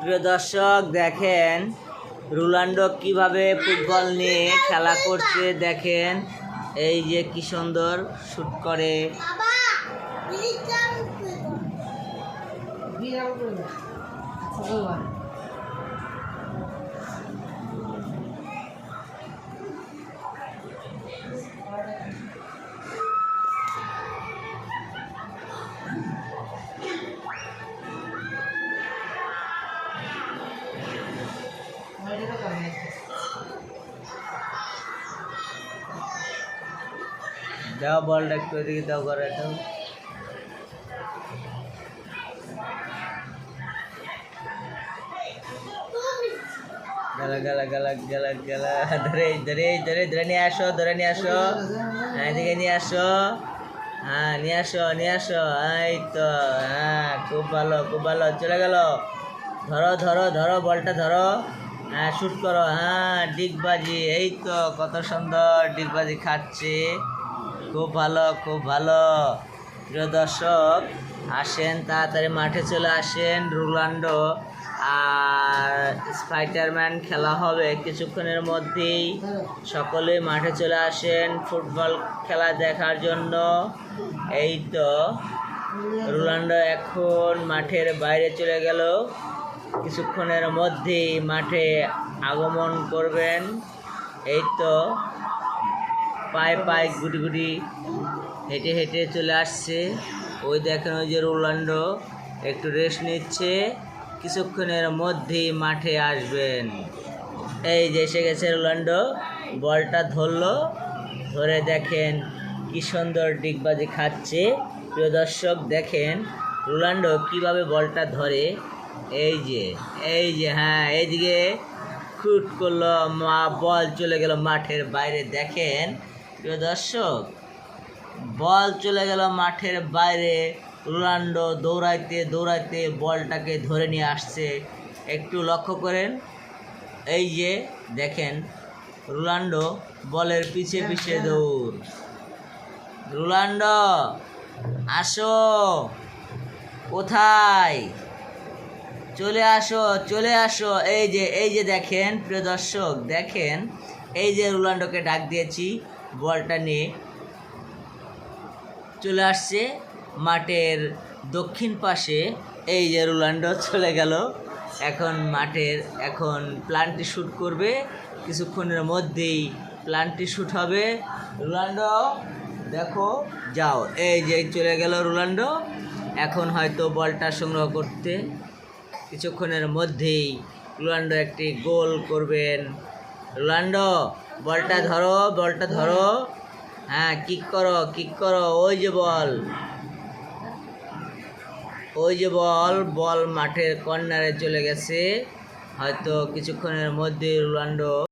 প্রিয় দর্শক দেখেন রোনাল্ডো কিভাবে ফুটবল নিয়ে খেলা করছে। দেখেন এই যে কি সুন্দর শুট করে। দাও বলটা একটু এদিকে দাও, করে দাও। গেলা গেলা গেলা গেলা গেলা ধরে ধরে ধরে ধরে নিয়ে আসো, ধরে নিয়ে আসো, এদিকে নিয়ে আসো। হ্যাঁ নিয়ে আসো নিয়ে আসো, এই তো। হ্যাঁ খুব ভালো খুব ভালো, চলে গেল। ধরো ধরো ধরো বলটা ধরো, হ্যাঁ শুট করো। হ্যাঁ ডিগবাজি, এই তো কত সুন্দর ডিগবাজি খাচ্ছে। খুব ভালো খুব ভালো। প্রিয় দর্শক আসেন, তাড়াতাড়ি মাঠে চলে আসেন। রোনাল্ডো আর স্পাইডারম্যান খেলা হবে কিছুক্ষণের মধ্যেই। সকলে মাঠে চলে আসেন ফুটবল খেলা দেখার জন্য। এই তো রোনাল্ডো এখন মাঠের বাইরে চলে গেল, কিছুক্ষণের মধ্যেই মাঠে আগমন করবেন। এই তো পায়ে পায়ে গুটি গুটি হেঁটে হেঁটে চলে আসছে। ওই দেখেন ওই যে রোনাল্ডো একটু রেস্ট নিচ্ছে, কিছুক্ষণের মধ্যেই মাঠে আসবেন। এই যে এসে গেছে রোনাল্ডো, বলটা ধরলো, ধরে দেখেন কি সুন্দর ডিগবাজি খাচ্ছে। প্রিয় দর্শক দেখেন রোনাল্ডো কিভাবে বলটা ধরে। এই যে হ্যাঁ এইদিকে শুট করলো, বল চলে গেল মাঠের বাইরে। দেখেন প্রিয় দর্শক বল চলে গেল মাঠের বাইরে। রোনাল্ডো দৌড়াইতে দৌড়াইতে বলটাকে ধরে নিয়ে আসছে। একটু লক্ষ্য করেন, এই যে দেখেন রোনাল্ডো বলের পিছে পিছে দৌড়। রোনাল্ডো আসো, কোথায়? চলে আসো চলে আসো। এই যে দেখেন প্রিয় দর্শক দেখেন, এই যে রোনাল্ডোকে ডাক দিয়েছি, বলটা নিয়ে চলে আসছে মাঠের দক্ষিণ পাশে। এই যে রোনাল্ডো চলে গেল, এখন মাঠের এখন প্লান্টি শ্যুট করবে, কিছুক্ষণের মধ্যেই প্লান্টি শ্যুট হবে। রোনাল্ডো দেখো যাও, এই যে চলে গেল রোনাল্ডো, এখন হয়তো বলটা সংগ্রহ করতে। কিছুক্ষণের মধ্যেই রোনাল্ডো একটি গোল করবেন। রোনাল্ডো বলটা ধরো, বলটা ধরো, হ্যাঁ কিক করো কিক করো। ওই যে বল, ওই যে বল, বল মাঠের কর্নারে চলে গেছে। হয়তো কিছুক্ষণের মধ্যে রোনাল্ডো